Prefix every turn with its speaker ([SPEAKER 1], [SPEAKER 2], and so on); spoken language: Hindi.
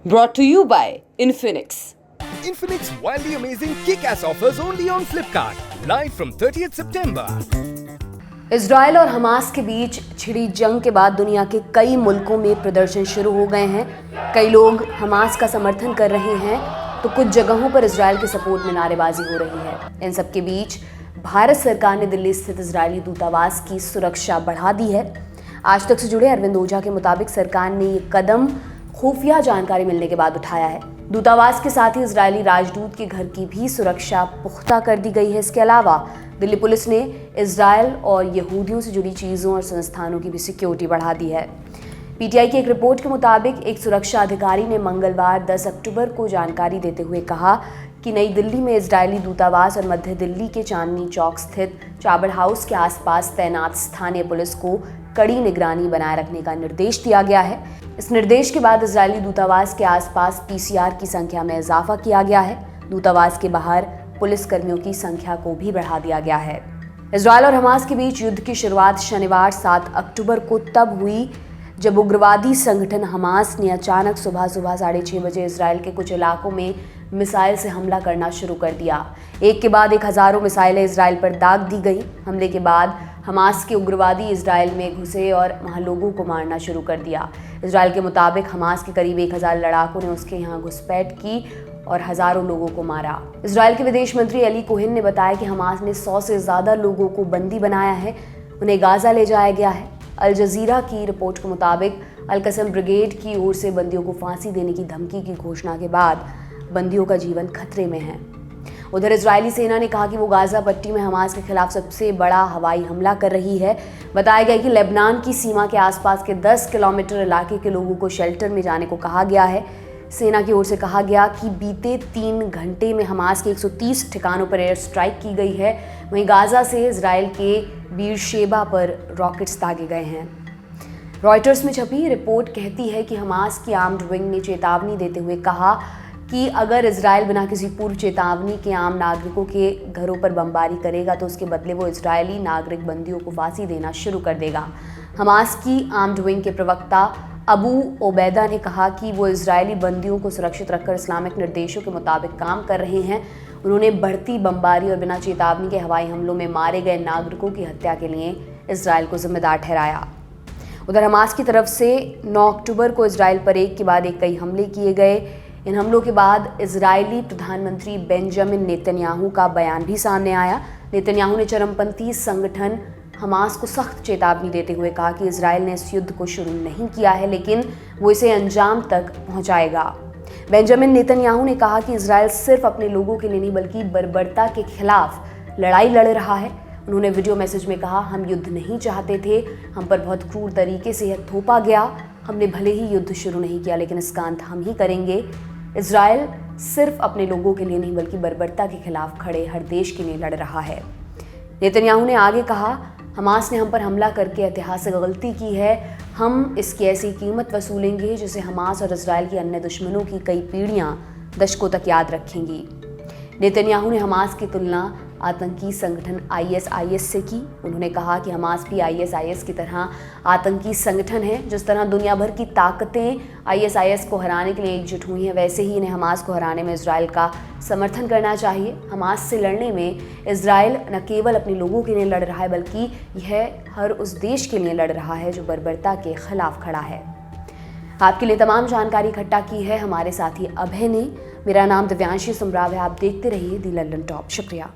[SPEAKER 1] Brought to you by Infinix.
[SPEAKER 2] Infinix wildly amazing kick-ass offers only on Flipkart. Live from 30th September.
[SPEAKER 3] Israel और हमास के बीच छिड़ी जंग के बाद दुनिया के कई मुल्कों में प्रदर्शन शुरू हो गए हैं। कई लोग हमास का समर्थन कर रहे हैं तो कुछ जगहों पर इजराइल के सपोर्ट में नारेबाजी हो रही है। इन सब के बीच भारत सरकार ने दिल्ली स्थित इजरायली दूतावास की सुरक्षा बढ़ा दी है। आज तक से जुड़े अरविंद ओझा के मुताबिक सरकार ने ये कदम खुफिया जानकारी मिलने के बाद उठाया है। दूतावास के साथ ही इजरायली राजदूत के घर की भी सुरक्षा पुख्ता कर दी गई है। इसके अलावा दिल्ली पुलिस ने इजराइल और यहूदियों से जुड़ी चीज़ों और संस्थानों की भी सिक्योरिटी बढ़ा दी है। पीटीआई की एक रिपोर्ट के मुताबिक एक सुरक्षा अधिकारी ने मंगलवार 10 अक्टूबर को जानकारी देते हुए कहा कि नई दिल्ली में इजरायली दूतावास और मध्य दिल्ली के चांदनी चौक स्थित चाबड़ हाउस के आसपास तैनात स्थानीय पुलिस को कड़ी निगरानी बनाए रखने का निर्देश दिया गया है। इस निर्देश के बाद इजरायली दूतावास के आसपास पीसीआर की संख्या में इजाफा किया गया है। दूतावास के बाहर पुलिस कर्मियों की संख्या को भी बढ़ा दिया गया है। इजराइल और हमास के बीच युद्ध की शुरुआत शनिवार 7 अक्टूबर को तब हुई जब उग्रवादी संगठन हमास ने अचानक सुबह 6:30 बजे इजराइल के कुछ इलाकों में मिसाइल से हमला करना शुरू कर दिया। एक के बाद एक हजारों मिसाइलें इजराइल पर दाग दी गई। हमले के बाद हमास के उग्रवादी इजराइल में घुसे और वहां लोगों को मारना शुरू कर दिया। इजराइल के मुताबिक हमास के करीब 1000 लड़ाकों ने उसके यहाँ घुसपैठ की और हजारों लोगों को मारा। इजराइल के विदेश मंत्री अली कोहेन ने बताया कि हमास ने 100 से ज्यादा लोगों को बंदी बनाया है, उन्हें गाजा ले जाया गया है। अल जजीरा की रिपोर्ट के मुताबिक अल कसम ब्रिगेड की ओर से बंदियों को फांसी देने की धमकी की घोषणा के बाद बंदियों का जीवन खतरे में है। उधर इजरायली सेना ने कहा कि वो गाजा पट्टी में हमास के खिलाफ सबसे बड़ा हवाई हमला कर रही है। बताया गया कि लेबनान की सीमा के आसपास के 10 किलोमीटर इलाके के लोगों को शेल्टर में जाने को कहा गया है। सेना की ओर से कहा गया कि बीते 3 घंटे में हमास के 130 ठिकानों पर एयर स्ट्राइक की गई है। वहीं गाजा से इजराइल के बीरशेबा पर रॉकेट्स दागे गए हैं। रॉयटर्स में छपी रिपोर्ट कहती है कि हमास की आर्म्ड विंग ने चेतावनी देते हुए कहा कि अगर इजराइल बिना किसी पूर्व चेतावनी के आम नागरिकों के घरों पर बमबारी करेगा तो उसके बदले वो इजरायली नागरिक बंदियों को फांसी देना शुरू कर देगा। हमास की आर्म्ड विंग के प्रवक्ता अबू ओबैदा ने कहा कि वो इजरायली बंदियों को सुरक्षित रखकर इस्लामिक निर्देशों के मुताबिक काम कर रहे हैं। उन्होंने बढ़ती बमबारी और बिना चेतावनी के हवाई हमलों में मारे गए नागरिकों की हत्या के लिए इजराइल को जिम्मेदार ठहराया। उधर हमास की तरफ से 9 अक्टूबर को इजराइल पर एक के बाद एक कई हमले किए गए। इन हमलों के बाद इजरायली प्रधानमंत्री बेंजामिन नेतन्याहू का बयान भी सामने आया। नेतन्याहू ने चरमपंथी संगठन हमास को सख्त चेतावनी देते हुए कहा कि इजराइल ने इस युद्ध को शुरू नहीं किया है, लेकिन वो इसे अंजाम तक पहुंचाएगा। बेंजामिन नेतन्याहू ने कहा कि इजराइल सिर्फ अपने लोगों के लिए नहीं बल्कि बर्बरता के खिलाफ लड़ाई लड़ रहा है। उन्होंने वीडियो मैसेज में कहा, हम युद्ध नहीं चाहते थे, हम पर बहुत क्रूर तरीके से यह थोपा गया। हमने भले ही युद्ध शुरू नहीं किया लेकिन इसका अंत हम ही करेंगे। इजराइल सिर्फ अपने लोगों के लिए नहीं बल्कि बर्बरता के खिलाफ खड़े हर देश के लिए लड़ रहा है। नेतन्याहू ने आगे कहा, हमास ने हम पर हमला करके ऐतिहासिक गलती की है। हम इसकी ऐसी कीमत वसूलेंगे जिसे हमास और इजराइल की अन्य दुश्मनों की कई पीढ़ियां दशकों तक याद रखेंगी। नेतन्याहू ने हमास की तुलना आतंकी संगठन ISIS से की। उन्होंने कहा कि हमास भी ISIS की तरह आतंकी संगठन है। जिस तरह दुनिया भर की ताकतें ISIS को हराने के लिए एकजुट हुई हैं, वैसे ही इन्हें हमास को हराने में इजराइल का समर्थन करना चाहिए। हमास से लड़ने में इजराइल न केवल अपने लोगों के लिए लड़ रहा है बल्कि यह हर उस देश के लिए लड़ रहा है जो बर्बरता के खिलाफ खड़ा है। आपके लिए तमाम जानकारी इकट्ठा की है हमारे साथी अभय ने। मेरा नाम दिव्यांशी सुमराव है। आप देखते रहिए दी लंदन टॉप। शुक्रिया।